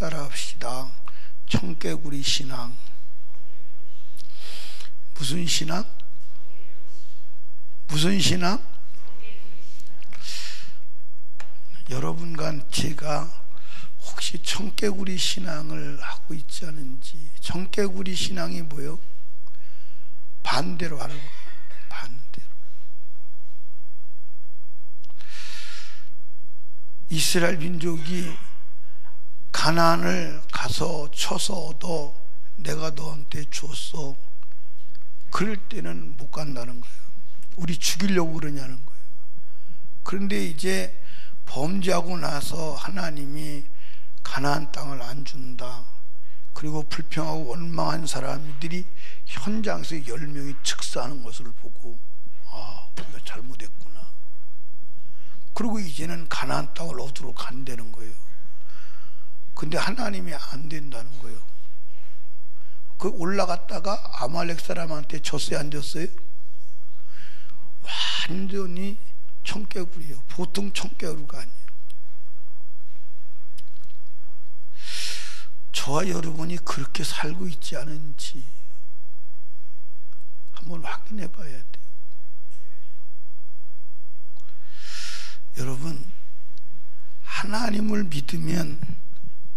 따라합시다. 청개구리 신앙. 무슨 신앙? 무슨 신앙? 여러분과 제가 혹시 청개구리 신앙을 하고 있지 않은지. 청개구리 신앙이 뭐예요? 반대로 하는 거예요. 반대로. 이스라엘 민족이 가나안을 가서 쳐서 얻어 내가 너한테 줬어. 그럴 때는 못 간다는 거예요. 우리 죽이려고 그러냐는 거예요. 그런데 이제 범죄하고 나서 하나님이 가나안 땅을 안 준다. 그리고 불평하고 원망한 사람들이 현장에서 10명이 즉사하는 것을 보고 아, 우리가 잘못했구나. 그리고 이제는 가나안 땅을 얻으러 간다는 거예요. 근데 하나님이 안 된다는 거예요. 그 올라갔다가 아말렉 사람한테 졌어요, 안 졌어요? 완전히 청개구리예요. 보통 청개구리가 아니에요. 저와 여러분이 그렇게 살고 있지 않은지 한번 확인해 봐야 돼요. 여러분, 하나님을 믿으면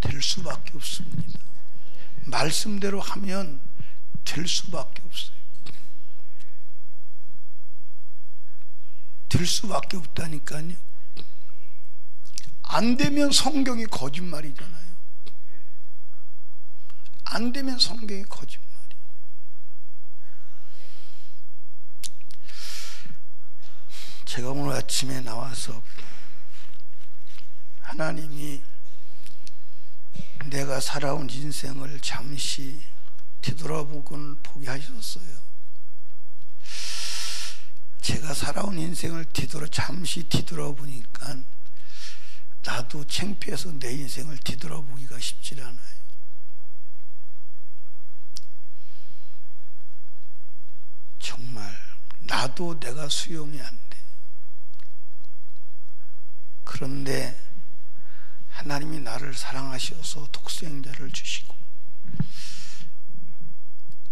될 수밖에 없습니다. 말씀대로 하면 될 수밖에 없어요. 될 수밖에 없다니까요. 안 되면 성경이 거짓말이잖아요. 안 되면 성경이 거짓말이에요. 제가 오늘 아침에 나와서 하나님이 내가 살아온 인생을 잠시 뒤돌아보곤 보게 하셨어요. 제가 살아온 인생을 잠시 뒤돌아보니까 나도 창피해서 내 인생을 뒤돌아보기가 쉽지 않아요. 정말 나도 내가 수용이 안 돼. 그런데 하나님이 나를 사랑하셔서 독생자를 주시고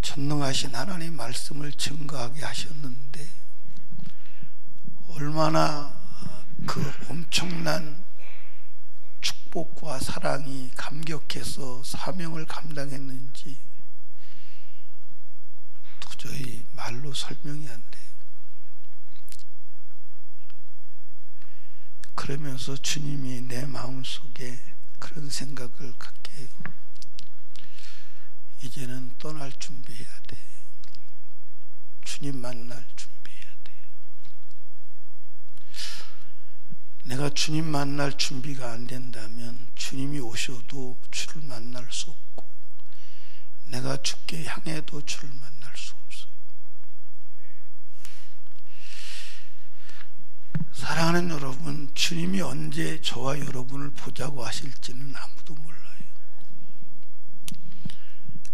전능하신 하나님의 말씀을 증거하게 하셨는데 얼마나 그 엄청난 축복과 사랑이 감격해서 사명을 감당했는지 도저히 말로 설명이 안 돼요. 그러면서 주님이 내 마음속에 그런 생각을 갖게 해요. 이제는 떠날 준비해야 돼. 주님 만날 준비해야 돼. 내가 주님 만날 준비가 안 된다면 주님이 오셔도 주를 만날 수 없고 내가 주께 향해도 주를 만날 수 없어요. 사랑하는 여러분, 주님이 언제 저와 여러분을 보자고 하실지는 아무도 몰라요.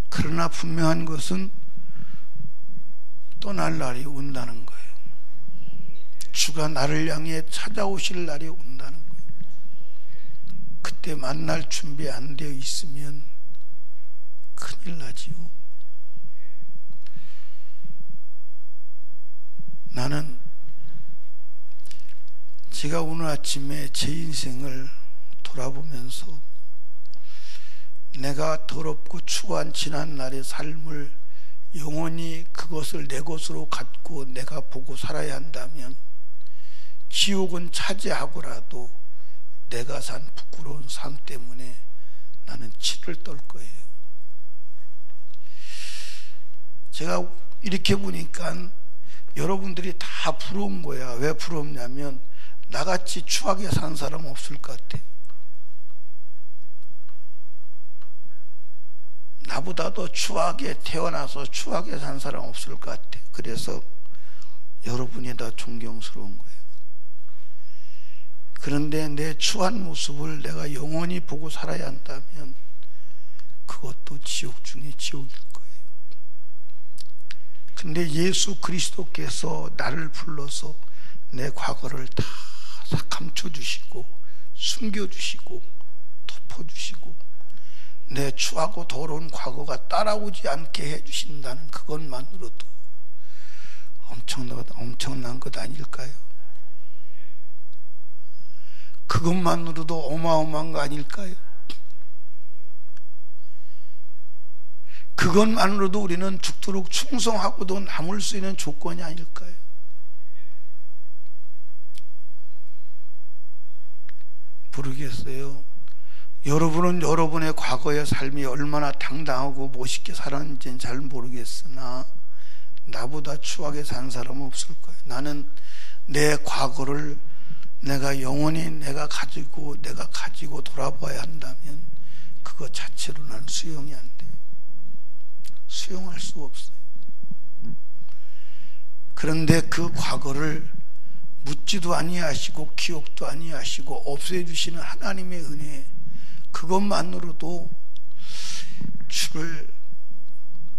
그러나 분명한 것은 떠날 날이 온다는 거예요. 주가 나를 향해 찾아오실 날이 온다는 거예요. 그때 만날 준비 안 되어 있으면 큰일 나지요. 나는 제가 오늘 아침에 제 인생을 돌아보면서 내가 더럽고 추한 지난날의 삶을 영원히 그것을 내 것으로 갖고 내가 보고 살아야 한다면 지옥은 차지하고라도 내가 산 부끄러운 삶 때문에 나는 치를 떨 거예요. 제가 이렇게 보니까 여러분들이 다 부러운 거야. 왜 부럽냐면 나같이 추하게 산 사람 없을 것 같아. 나보다 더 추하게 태어나서 추하게 산 사람 없을 것 같아. 그래서 여러분이 다 존경스러운 거예요. 그런데 내 추한 모습을 내가 영원히 보고 살아야 한다면 그것도 지옥 중에 지옥일 거예요. 근데 예수 그리스도께서 나를 불러서 내 과거를 다 감춰주시고 숨겨주시고 덮어주시고 내 추하고 더러운 과거가 따라오지 않게 해주신다는 그것만으로도 엄청난 것 아닐까요? 그것만으로도 어마어마한 거 아닐까요? 그것만으로도 우리는 죽도록 충성하고도 남을 수 있는 조건이 아닐까요? 모르겠어요. 여러분은 여러분의 과거의 삶이 얼마나 당당하고 멋있게 살았는지는 잘 모르겠으나 나보다 추하게 산 사람은 없을 거예요. 나는 내 과거를 내가 영원히 내가 가지고 돌아봐야 한다면 그것 자체로 난 수용이 안 돼요. 수용할 수 없어요. 그런데 그 과거를 묻지도 아니하시고 기억도 아니하시고 없애주시는 하나님의 은혜, 그것만으로도 주를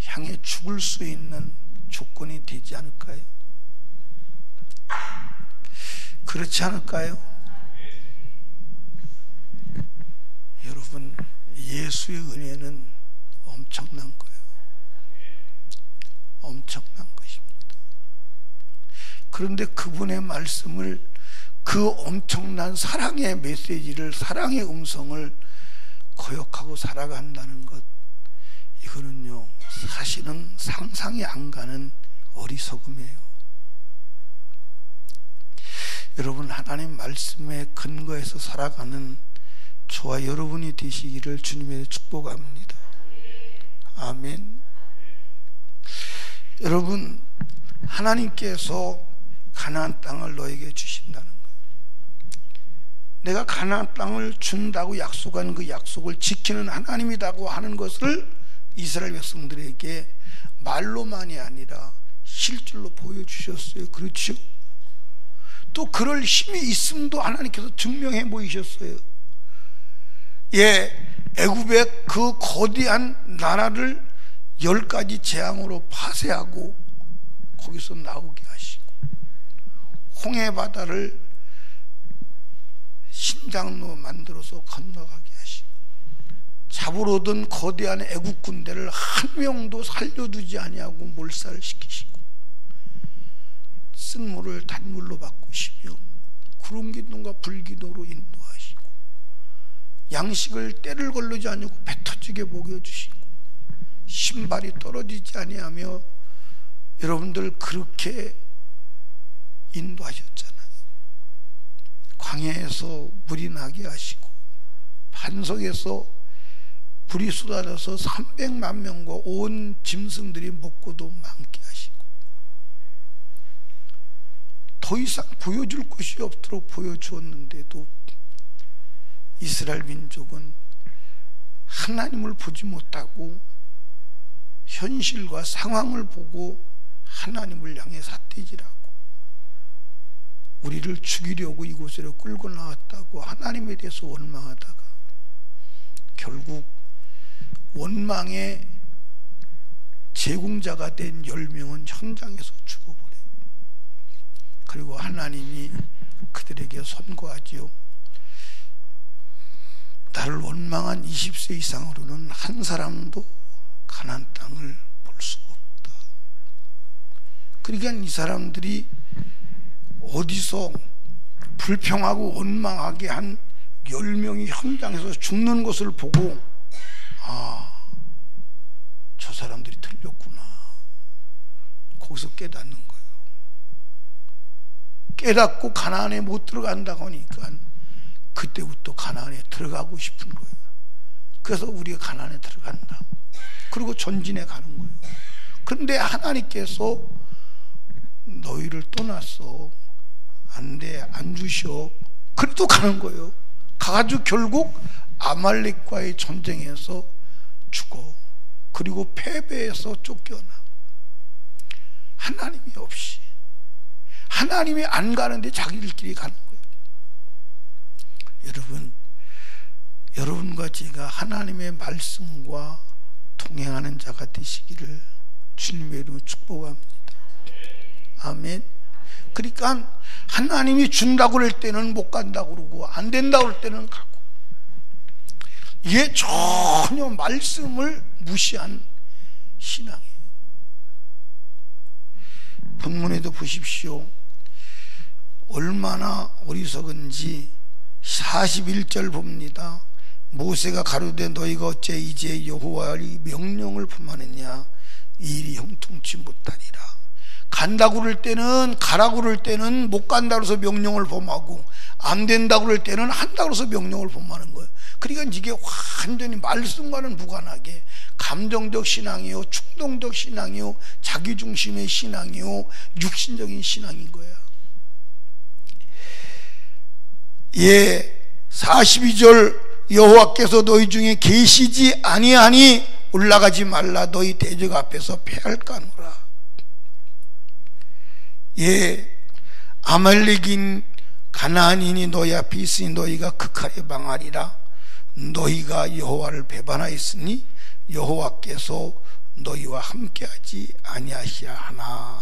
향해 죽을 수 있는 조건이 되지 않을까요? 그렇지 않을까요? 여러분, 예수의 은혜는 엄청난 거예요. 엄청난 것입니다. 그런데 그분의 말씀을, 그 엄청난 사랑의 메시지를, 사랑의 음성을 거역하고 살아간다는 것, 이거는요 사실은 상상이 안 가는 어리석음이에요. 여러분, 하나님 말씀에 근거해서 살아가는 저와 여러분이 되시기를 주님의 축복합니다. 아멘. 여러분, 하나님께서 가나안 땅을 너에게 주신다는 거예요. 내가 가나안 땅을 준다고 약속한 그 약속을 지키는 하나님이라고 하는 것을 이스라엘 백성들에게 말로만이 아니라 실질로 보여주셨어요. 그렇죠? 또 그럴 힘이 있음도 하나님께서 증명해 보이셨어요. 예, 애굽의 그 거대한 나라를 10가지 재앙으로 파쇄하고 거기서 나오게 하시고, 홍해 바다를 신장로 만들어서 건너가게 하시고, 잡으러든 거대한 애국 군대를 한 명도 살려두지 아니하고 몰살시키시고, 쓴 물을 단물로 바꾸시며 구름 기둥과 불 기둥으로 인도하시고, 양식을 때를 걸르지 아니고 배 터지게 먹여주시고, 신발이 떨어지지 아니하며 여러분들 그렇게 인도하셨잖아요. 광야에서 물이 나게 하시고, 반석에서 불이 쏟아져서 300만 명과 온 짐승들이 먹고도 많게 하시고, 더 이상 보여줄 것이 없도록 보여주었는데도 이스라엘 민족은 하나님을 보지 못하고 현실과 상황을 보고 하나님을 향해 삿대질하고, 우리를 죽이려고 이곳으로 끌고 나왔다고 하나님에 대해서 원망하다가 결국 원망의 제공자가 된 10명은 현장에서 죽어버려요. 그리고 하나님이 그들에게 선고하지요. 나를 원망한 20세 이상으로는 한 사람도 가나안 땅을 볼 수가 없다. 그러니까 이 사람들이 어디서 불평하고 원망하게 한 10명이 현장에서 죽는 것을 보고, 아, 저 사람들이 틀렸구나. 거기서 깨닫는 거예요. 깨닫고 가나안에 못 들어간다고 하니까 그때부터 가나안에 들어가고 싶은 거예요. 그래서 우리가 가나안에 들어간다. 그리고 전진해 가는 거예요. 그런데 하나님께서 너희를 떠났어. 안 돼, 안 주셔. 그래도 가는 거예요. 가가지고 결국 아말렉과의 전쟁에서 죽어. 그리고 패배해서 쫓겨나. 하나님이 없이, 하나님이 안 가는데 자기들끼리 가는 거예요. 여러분, 여러분과 제가 하나님의 말씀과 동행하는 자가 되시기를 주님의 이름으로 축복합니다. 아멘. 그러니까 하나님이 준다고 그럴 때는 못 간다고 그러고, 안 된다고 그럴 때는 가고, 이게 전혀 말씀을 무시한 신앙이에요. 본문에도 보십시오. 얼마나 어리석은지 41절 봅니다. 모세가 가로되 너희가 어째 이제 여호와의 명령을 범하느냐, 이 일이 형통치 못하리라. 간다고 그럴 때는, 가라고 그럴 때는 못 간다고 해서 명령을 범하고, 안 된다고 그럴 때는 한다고 해서 명령을 범하는 거예요. 그러니까 이게 완전히 말씀과는 무관하게 감정적 신앙이요, 충동적 신앙이요, 자기중심의 신앙이요, 육신적인 신앙인 거예요. 예, 42절 여호와께서 너희 중에 계시지 아니하니 올라가지 말라, 너희 대적 앞에서 패할까노라. 예, 아말렉인 가나안인이 너희 앞에 있으니 너희가 극하게 망하리라. 너희가 여호와를 배반하였으니 여호와께서 너희와 함께하지 아니하시야 하나.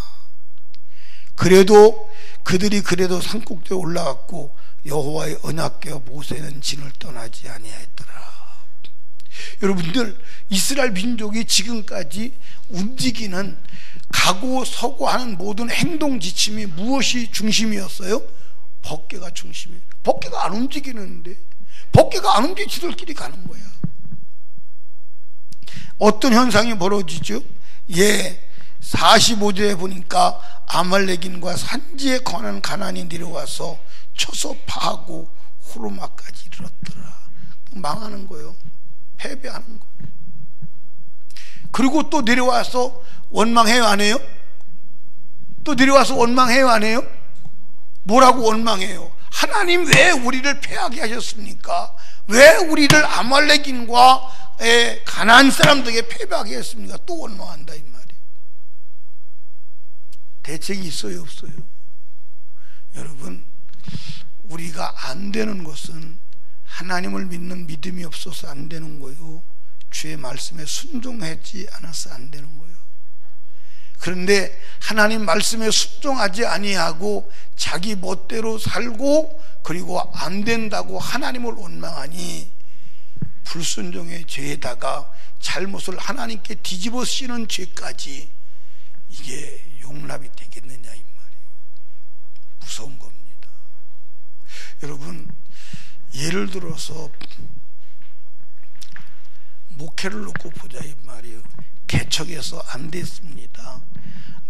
그래도 그들이 산꼭대에 올라갔고 여호와의 언약궤와 모세는 진을 떠나지 아니하였더라. 여러분들, 이스라엘 민족이 지금까지 움직이는, 가고 서고 하는 모든 행동 지침이 무엇이 중심이었어요? 법궤가 중심이에요. 법궤가 안 움직이는데, 법궤가 안 움직이면 지들끼리 가는 거야. 어떤 현상이 벌어지죠? 예, 45절에 보니까 아말렉인과 산지에 거하는 가나안이 내려와서 쳐서 파하고 호르마까지 이르렀더라. 망하는 거예요. 패배하는 거예요. 그리고 또 내려와서 원망해요, 안 해요? 또 내려와서 원망해요, 안 해요? 뭐라고 원망해요? 하나님 왜 우리를 패하게 하셨습니까? 왜 우리를 아말렉인과 가나안 사람들에게 패배하게 했습니까? 또 원망한다 이 말이에요. 대책이 있어요, 없어요? 여러분, 우리가 안 되는 것은 하나님을 믿는 믿음이 없어서 안 되는 거예요. 주의 말씀에 순종하지 않아서 안 되는 거예요. 그런데 하나님 말씀에 순종하지 아니하고 자기 멋대로 살고, 그리고 안 된다고 하나님을 원망하니 불순종의 죄에다가 잘못을 하나님께 뒤집어 씌는 죄까지 이게 용납이 되겠느냐 이 말이에요. 무서운 겁니다. 여러분, 예를 들어서 목회를 놓고 보자 이 말이에요. 개척해서 안 됐습니다.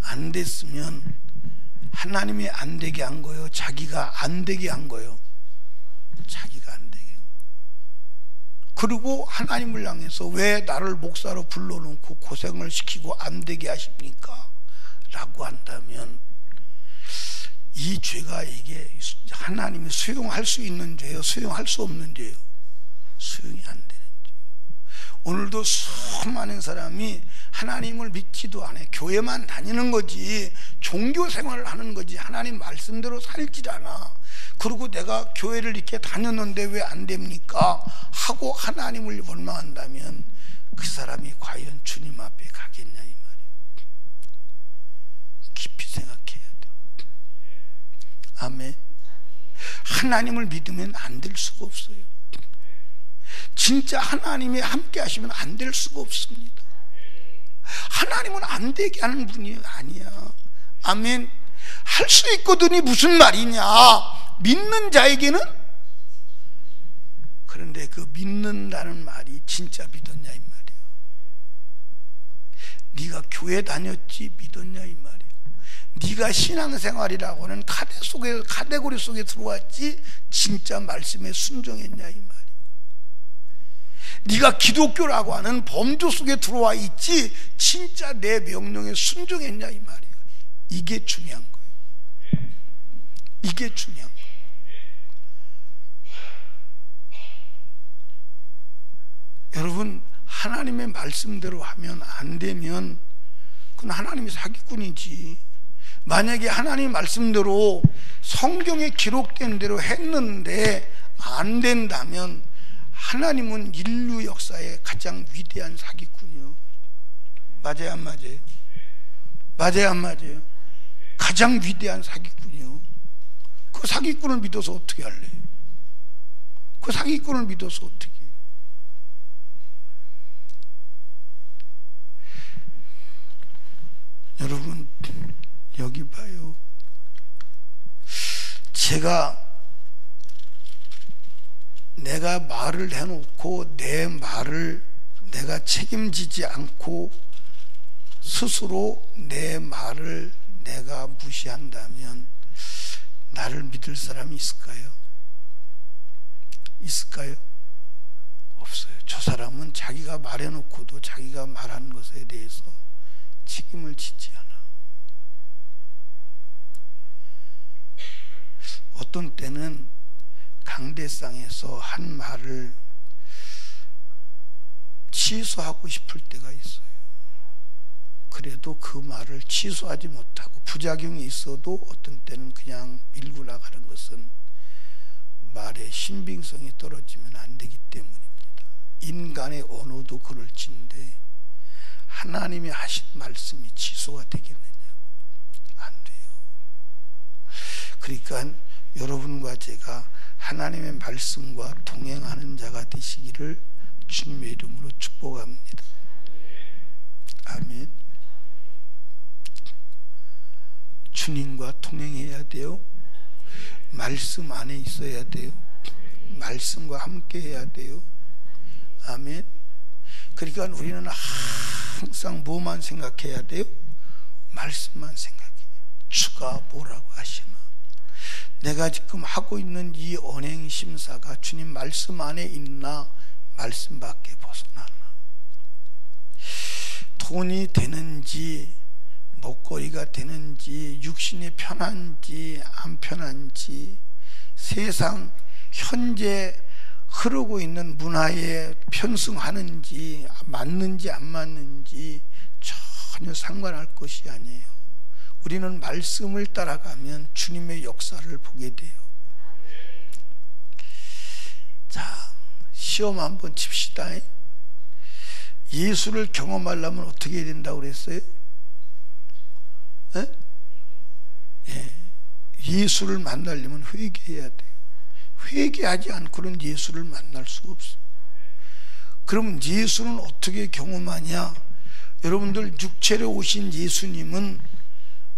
안 됐으면 하나님이 안 되게 한 거예요? 자기가 안 되게 한 거예요? 자기가 안 되게. 그리고 하나님을 향해서 왜 나를 목사로 불러놓고 고생을 시키고 안 되게 하십니까? 라고 한다면 이 죄가 이게 하나님이 수용할 수 있는 죄예요? 수용할 수 없는 죄예요? 수용이 안 되는 죄. 오늘도 수많은 사람이 하나님을 믿지도 않아요. 교회만 다니는 거지, 종교 생활을 하는 거지, 하나님 말씀대로 살질 않아. 그리고 내가 교회를 이렇게 다녔는데 왜 안 됩니까? 하고 하나님을 원망한다면 그 사람이 과연 주님 앞에 가겠냐 이 말이에요. 깊이 생각해야 돼. 아멘. 하나님을 믿으면 안 될 수가 없어요. 진짜 하나님이 함께 하시면 안 될 수가 없습니다. 하나님은 안 되게 하는 분이 아니야. 아멘. 할 수 있거든이 무슨 말이냐, 믿는 자에게는. 그런데 그 믿는다는 말이 진짜 믿었냐 이 말이에요. 네가 교회 다녔지 믿었냐 이 말이에요. 네가 신앙생활이라고 하는 카테고리 속에 들어왔지 진짜 말씀에 순종했냐 이 말이에요. 네가 기독교라고 하는 범주 속에 들어와 있지 진짜 내 명령에 순종했냐 이 말이에요. 이게 중요한 거예요. 이게 중요한 거예요. 여러분, 하나님의 말씀대로 하면 안 되면 그건 하나님이 사기꾼이지. 만약에 하나님 말씀대로 성경에 기록된 대로 했는데 안 된다면 하나님은 인류 역사의 가장 위대한 사기꾼이요. 맞아요, 안 맞아요? 맞아요, 안 맞아요? 가장 위대한 사기꾼이요. 그 사기꾼을 믿어서 어떻게 할래? 그 사기꾼을 믿어서 어떻게? 내가 말을 해놓고 내 말을 내가 책임지지 않고 스스로 내 말을 내가 무시한다면 나를 믿을 사람이 있을까요? 있을까요? 없어요. 저 사람은 자기가 말해놓고도 자기가 말한 것에 대해서 책임을 지지 않아. 어떤 때는 강대상에서 한 말을 취소하고 싶을 때가 있어요. 그래도 그 말을 취소하지 못하고 부작용이 있어도 어떤 때는 그냥 밀고 나가는 것은 말의 신빙성이 떨어지면 안 되기 때문입니다. 인간의 언어도 그럴진데 하나님이 하신 말씀이 취소가 되겠느냐? 안 돼요. 그러니까 여러분과 제가 하나님의 말씀과 동행하는 자가 되시기를 주님의 이름으로 축복합니다. 아멘. 주님과 동행해야 돼요. 말씀 안에 있어야 돼요. 말씀과 함께 해야 돼요. 아멘. 그러니까 우리는 항상 뭐만 생각해야 돼요? 말씀만 생각해요. 주가 뭐라고 하시나? 내가 지금 하고 있는 이 언행심사가 주님 말씀 안에 있나? 말씀 밖에 벗어나나? 돈이 되는지 먹거리가 되는지 육신이 편한지 안 편한지 세상 현재 흐르고 있는 문화에 편승하는지 맞는지 안 맞는지 전혀 상관할 것이 아니에요. 우리는 말씀을 따라가면 주님의 역사를 보게 돼요. 자, 시험 한번 칩시다. 예수를 경험하려면 어떻게 해야 된다고 그랬어요? 예수를 만나려면 회개해야 돼요. 회개하지 않고는 예수를 만날 수가 없어요. 그럼 예수는 어떻게 경험하냐? 여러분들 육체로 오신 예수님은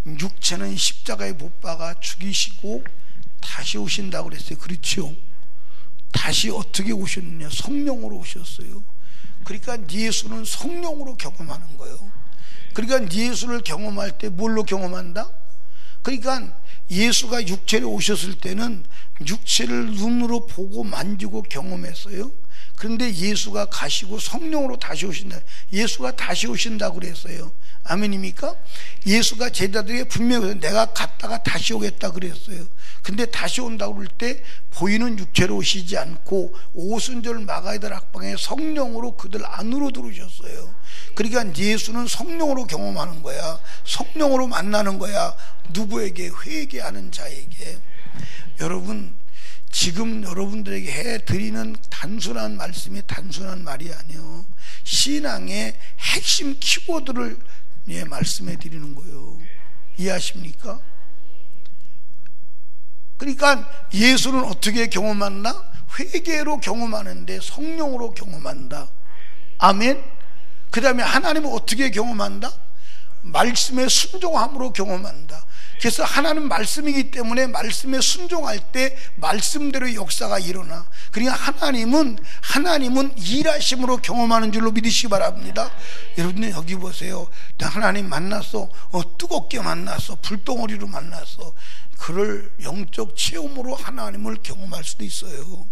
육체는 십자가에 못 박아 죽이시고 다시 오신다고 그랬어요. 그렇죠? 다시 어떻게 오셨느냐? 성령으로 오셨어요. 그러니까 예수는 성령으로 경험하는 거예요. 그러니까 예수를 경험할 때 뭘로 경험한다? 그러니까 예수가 육체로 오셨을 때는 육체를 눈으로 보고 만지고 경험했어요. 그런데 예수가 가시고 성령으로 다시 오신다. 예수가 다시 오신다고 그랬어요. 아멘입니까? 예수가 제자들에게 분명히 내가 갔다가 다시 오겠다 그랬어요. 근데 다시 온다고 그럴 때 보이는 육체로 오시지 않고 오순절 마가이들 학방에 성령으로 그들 안으로 들어오셨어요. 그러니까 예수는 성령으로 경험하는 거야. 성령으로 만나는 거야. 누구에게? 회개하는 자에게. 여러분, 지금 여러분들에게 해드리는 단순한 말씀이 단순한 말이 아니에요. 신앙의 핵심 키워드를 말씀해 드리는 거예요. 이해하십니까? 그러니까 예수는 어떻게 경험한다? 회개로 경험하는데 성령으로 경험한다. 아멘. 그 다음에 하나님은 어떻게 경험한다? 말씀에 순종함으로 경험한다. 그래서 하나님 말씀이기 때문에 말씀에 순종할 때 말씀대로 역사가 일어나. 그러니까 하나님은 일하심으로 경험하는 줄로 믿으시기 바랍니다. 여러분 여기 보세요. 하나님 만났어. 뜨겁게 만났어. 불덩어리로 만났어. 그럴 영적 체험으로 하나님을 경험할 수도 있어요.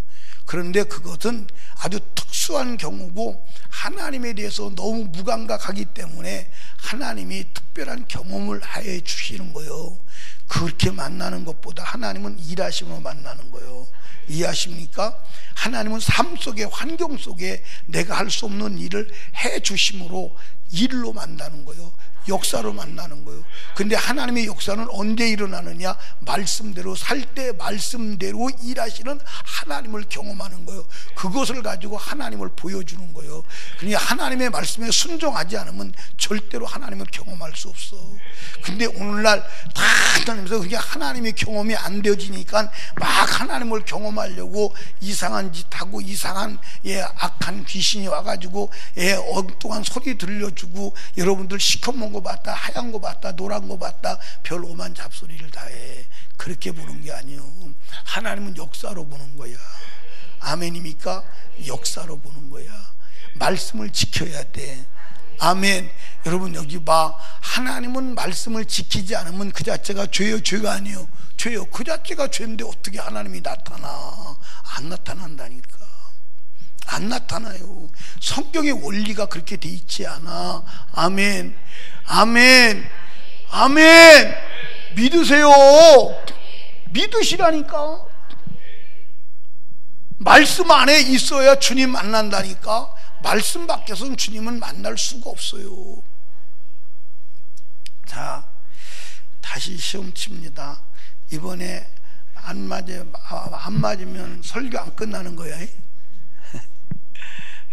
그런데 그것은 아주 특수한 경우고 하나님에 대해서 너무 무감각하기 때문에 하나님이 특별한 경험을 해 주시는 거예요. 그렇게 만나는 것보다 하나님은 일하심으로 만나는 거예요. 이해하십니까? 하나님은 삶 속에 환경 속에 내가 할 수 없는 일을 해 주심으로 일로 만나는 거예요. 역사로 만나는 거예요. 근데 하나님의 역사는 언제 일어나느냐? 말씀대로 살 때 말씀대로 일하시는 하나님을 경험하는 거예요. 그것을 가지고 하나님을 보여주는 거예요. 그러니까 하나님의 말씀에 순종하지 않으면 절대로 하나님을 경험할 수 없어. 근데 오늘날 다 하나님에서 그게 하나님의 경험이 안 되어지니까 막 하나님을 경험하려고 이상한 짓하고 이상한 악한 귀신이 와가지고 엉뚱한 소리 들려주고 여러분들 시커먼 거 거 봤다, 하얀 거 봤다, 노란 거 봤다, 별 오만 잡소리를 다 해. 그렇게 보는 게 아니에요. 하나님은 역사로 보는 거야. 아멘입니까? 역사로 보는 거야. 말씀을 지켜야 돼. 아멘. 여러분 여기 봐. 하나님은 말씀을 지키지 않으면 그 자체가 죄요, 죄가 아니에요. 죄요. 그 자체가 죄인데 어떻게 하나님이 나타나? 안 나타난다니까. 안 나타나요. 성경의 원리가 그렇게 돼 있지 않아. 아멘. 아멘. 아멘. 믿으세요. 믿으시라니까. 말씀 안에 있어야 주님 만난다니까. 말씀 밖에서는 주님은 만날 수가 없어요. 자, 다시 시험 칩니다. 이번에 안 맞으면 설교 안 끝나는 거야.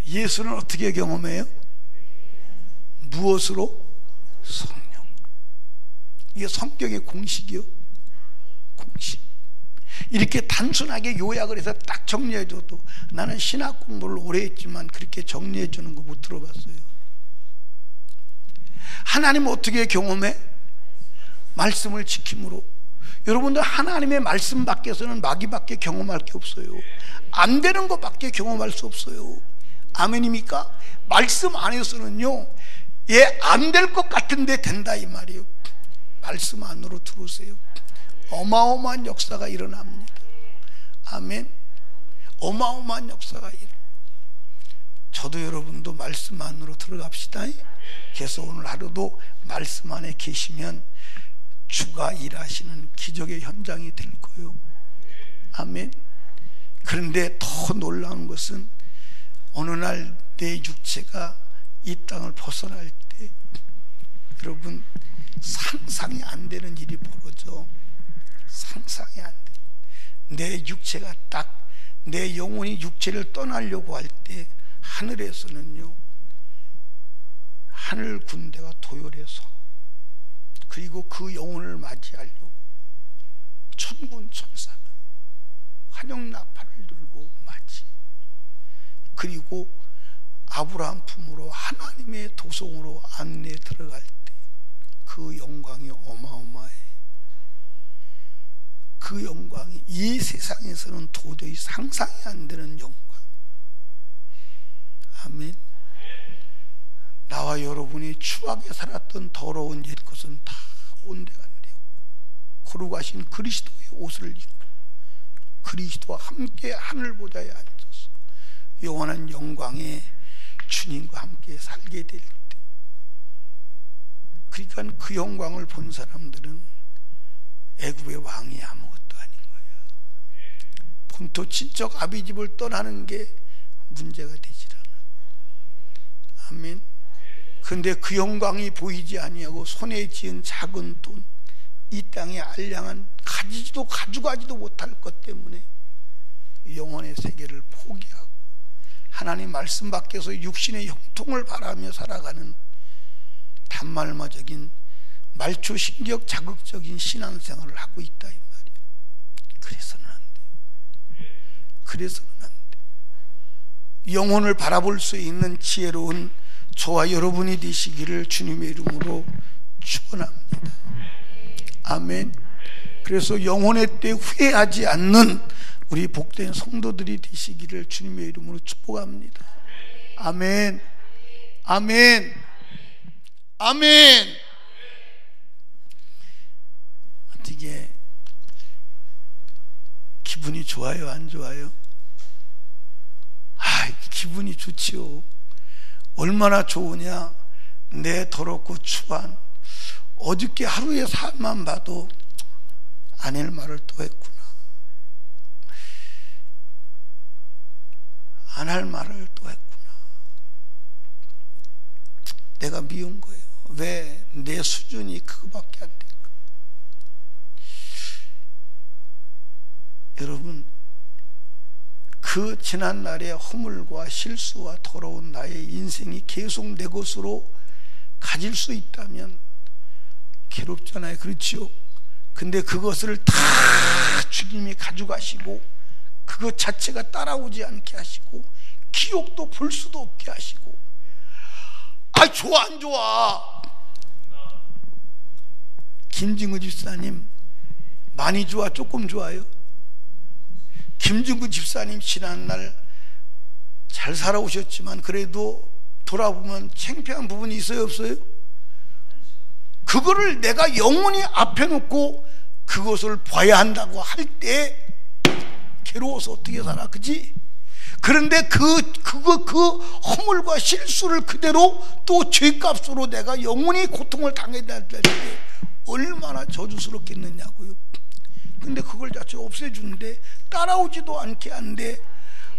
예수는 어떻게 경험해요? 무엇으로? 성령. 이게 성경의 공식이요. 공식. 이렇게 단순하게 요약을 해서 딱 정리해줘도, 나는 신학 공부를 오래 했지만 그렇게 정리해주는 거 못 들어봤어요. 하나님 어떻게 경험해? 말씀을 지킴으로. 여러분들 하나님의 말씀 밖에서는 마귀밖에 경험할 게 없어요. 안 되는 것밖에 경험할 수 없어요. 아멘입니까? 말씀 안에서는요, 안 될 것 같은데 된다 이 말이에요. 말씀 안으로 들어오세요. 어마어마한 역사가 일어납니다. 아멘. 어마어마한 역사가 일어납니다. 저도 여러분도 말씀 안으로 들어갑시다. 그래서 오늘 하루도 말씀 안에 계시면 주가 일하시는 기적의 현장이 될 거예요. 아멘. 그런데 더 놀라운 것은 어느 날 내 육체가 이 땅을 벗어날 때 여러분 상상이 안 되는 일이 벌어져. 상상이 안 돼. 내 육체가 딱, 내 영혼이 육체를 떠나려고 할 때 하늘에서는요, 하늘 군대가 도열해서, 그리고 그 영혼을 맞이하려고 천군 천사가 환영 나팔을 들고 맞이, 그리고 아브라함 품으로 하나님의 도성으로 안내 들어갈 때 그 영광이 어마어마해. 그 영광이 이 세상에서는 도저히 상상이 안 되는 영광. 아멘. 나와 여러분이 추하게 살았던 더러운 옛것은 다 온데간데요. 거룩하신 그리스도의 옷을 입고 그리스도와 함께 하늘 보좌에 앉아서 영원한 영광에 주님과 함께 살게 될 때, 그러니까 그 영광을 본 사람들은 애굽의 왕이 아무것도 아닌 거예요. 본토 친척 아비집을 떠나는 게 문제가 되질 않아. 아멘. 그런데 그 영광이 보이지 아니하고 손에 쥐은 작은 돈, 이 땅에 알량한 가지지도 가져가지도 못할 것 때문에 영혼의 세계를 포기하고 하나님 말씀 밖에서 육신의 형통을 바라며 살아가는 단말마적인 말초신격 자극적인 신앙생활을 하고 있다 이 말이에요. 그래서는 안 돼요. 그래서는 안 돼요. 영혼을 바라볼 수 있는 지혜로운 저와 여러분이 되시기를 주님의 이름으로 축원합니다. 아멘. 그래서 영혼의 때 후회하지 않는 우리 복된 성도들이 되시기를 주님의 이름으로 축복합니다. 아멘. 아멘. 아멘. 어떻게 기분이 좋아요, 안 좋아요? 기분이 좋지요. 얼마나 좋으냐. 내 더럽고 추한 어저께 하루의 삶만 봐도 아낼 말을 또 했구나, 안 할 말을 또 했구나. 내가 미운 거예요. 왜? 내 수준이 그거밖에 안 될까? 여러분, 그 지난날의 허물과 실수와 더러운 나의 인생이 계속 내 것으로 가질 수 있다면 괴롭잖아요. 그렇지요? 근데 그것을 다 주님이 가져가시고 그것 자체가 따라오지 않게 하시고 기억도 볼 수도 없게 하시고, 좋아 안 좋아? 김진구 집사님 많이 좋아, 조금 좋아요? 김진구 집사님 지난날 잘 살아오셨지만 그래도 돌아보면 창피한 부분이 있어요, 없어요? 그거를 내가 영원히 앞에 놓고 그것을 봐야 한다고 할 때 괴로워서 어떻게 살아, 그지? 그런데 그 허물과 실수를 그대로 또 죄값으로 내가 영원히 고통을 당해야 될 때 얼마나 저주스럽겠느냐고요. 근데 그걸 자체 없애주는데 따라오지도 않게 한데,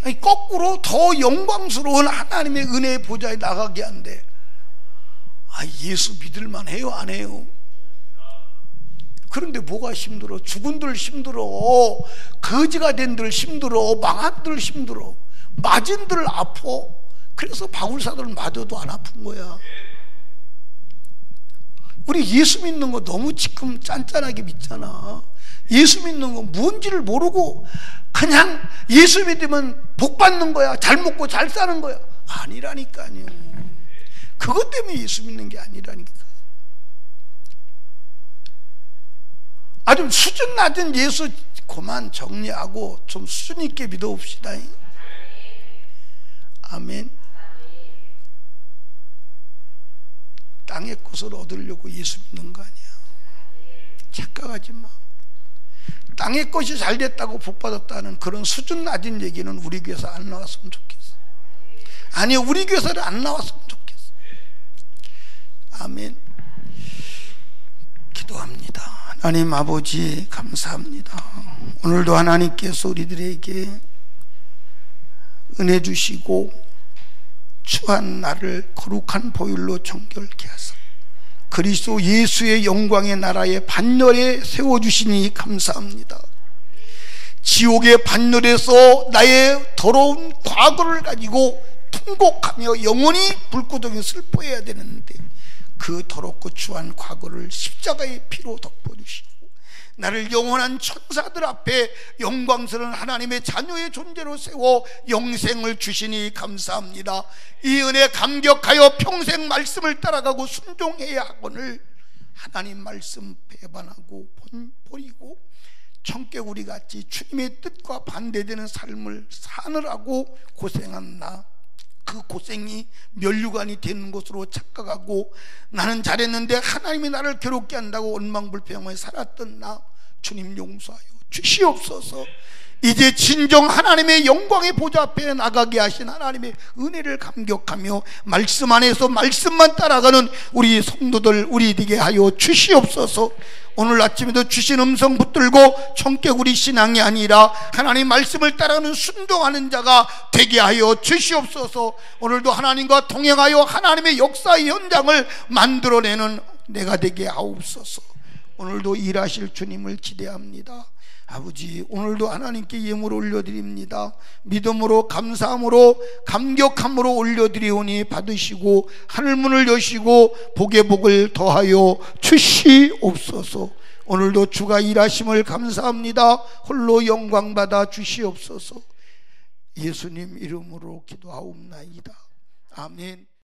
아니 거꾸로 더 영광스러운 하나님의 은혜의 보좌에 나가게 한대. 아, 예수 믿을만 해요, 안 해요? 그런데 뭐가 힘들어? 죽은들 힘들어, 거지가 된들 힘들어, 망한들 힘들어, 맞은들 아파. 그래서 바울사들은 맞아도 안 아픈 거야. 우리 예수 믿는 거 너무 지금 짠짠하게 믿잖아. 예수 믿는 거 뭔지를 모르고 그냥 예수 믿으면 복 받는 거야, 잘 먹고 잘 사는 거야. 아니라니까요. 그것 때문에 예수 믿는 게 아니라니까. 아주 수준 낮은 예수 그만 정리하고 좀 수준 있게 믿어봅시다. 아멘. 땅의 것을 얻으려고 예수 믿는 거 아니야. 착각하지 마. 땅의 것이 잘 됐다고 복 받았다는 그런 수준 낮은 얘기는 우리 교회에서 안 나왔으면 좋겠어. 아니, 우리 교회에서는 안 나왔으면 좋겠어. 아멘. 기도합니다. 하나님 아버지 감사합니다. 오늘도 하나님께서 우리들에게 은혜 주시고 추한 나를 거룩한 보혈로 정결케 하사 그리스도 예수의 영광의 나라의 반열에 세워주시니 감사합니다. 지옥의 반열에서 나의 더러운 과거를 가지고 통곡하며 영원히 불구덩이 슬퍼해야 되는데 그 더럽고 추한 과거를 십자가의 피로 덮어주시고 나를 영원한 천사들 앞에 영광스러운 하나님의 자녀의 존재로 세워 영생을 주시니 감사합니다. 이 은혜 감격하여 평생 말씀을 따라가고 순종해야 하거늘 하나님 말씀 배반하고 버리고 청개구리같이 주님의 뜻과 반대되는 삶을 사느라고 고생한 나, 그 고생이 면류관이 되는 것으로 착각하고 나는 잘했는데 하나님이 나를 괴롭게 한다고 원망불평하며 살았던 나 주님 용서하여 주시옵소서. 이제 진정 하나님의 영광의 보좌 앞에 나가게 하신 하나님의 은혜를 감격하며 말씀 안에서 말씀만 따라가는 우리 성도들 우리 되게 하여 주시옵소서. 오늘 아침에도 주신 음성 붙들고 청개구리 신앙이 아니라 하나님 말씀을 따라가는 순종하는 자가 되게 하여 주시옵소서. 오늘도 하나님과 동행하여 하나님의 역사의 현장을 만들어내는 내가 되게 하옵소서. 오늘도 일하실 주님을 기대합니다. 아버지, 오늘도 하나님께 예물을 올려드립니다. 믿음으로 감사함으로 감격함으로 올려드리오니 받으시고 하늘문을 여시고 복의 복을 더하여 주시옵소서. 오늘도 주가 일하심을 감사합니다. 홀로 영광받아 주시옵소서. 예수님 이름으로 기도하옵나이다. 아멘.